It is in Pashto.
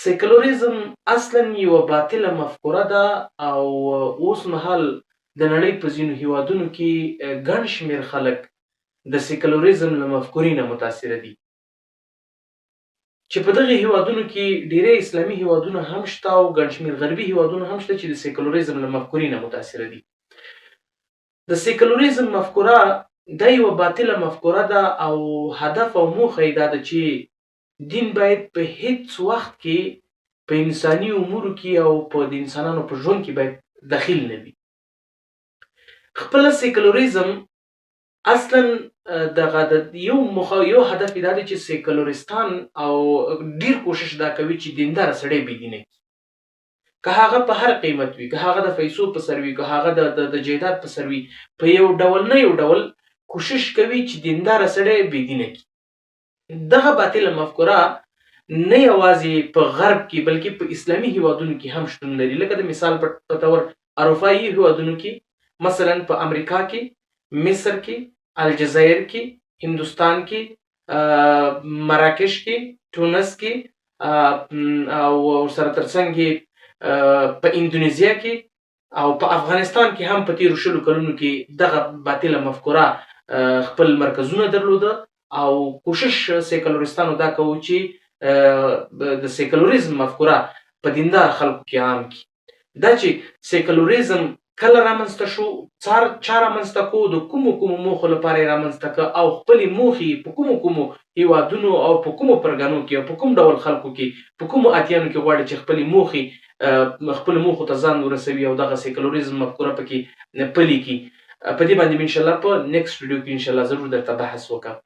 سیکولریزم اصلا یوه باطله مفکوره ده او اوس مهال د نړۍ په ځینو هیوادونو کې ګڼ شمېر خلک د سیکولریزم له مفکورې نه متاثره دي، چې په دغه هیوادونو کې ډیری اسلامي هیوادونه هم شته او ګڼ شمېر غربي هیوادونه هم شته چې د سیکولریزم له مفکورې نه متاثره دي. د سیکولریزم مفکوره دا یوه باطله مفکوره ده او هدف او موخه یې دا ده چې دین باید په هیڅ وخت کې په انساني امورو کې او په د انسانانو په ژوند کې باید دخیل نه وي. خپله سیکولریزم اصلا دغه یو هدف یې دا دی چې سیکولرستان او ډیر کوشش دا کوي چې دینداره سړی بېدینه کړي، که هغه په هر قیمت وي، که هغه د پیسو په سر وي، که هغه د جایداد په سر وي، په یو ډول نه یو ډول کوشش کوي چې دینداره سړی بېدینه کړي. دغه باطله مفکوره نه یوازې په غرب کې بلکې په اسلامي هیوادونو کې هم شتون لري، لکه د مثال په طور اروپایي هیوادونو کې، مثلا په امریکا کې، مصر کې، الجزایر کې، هندوستان کې، مراکش کې، تونس کې او سره ترڅنګ په اندونیزیا کې او په افغانستان کې هم په تیرو 20 کلونو کې دغه باطله مفکوره خپل مرکزونه درلوده او کوشش سیکولرستانو دا کوي چې د سیکولریزم مفکوره په دیندار خلکو کې عام کړي. دا چې سیکولریزم کله رامنځته شو، چا رامنځته کو، د کومو موخو لپاره یې رامنځته که او خپلې موخې په کومو هیوادونو او په کومو پرګنو کې او په کوم ډول خلکو کې په کومو اتیانو کې غواړي چې خپلې موخو ته ځان ورسوي او دغه سیکولریزم مفکوره پکې پلي کړي. په دې باندې ان شاء الله په نیکسټ ویډیو کې ان شاء الله ضرور درته بحث وکړم.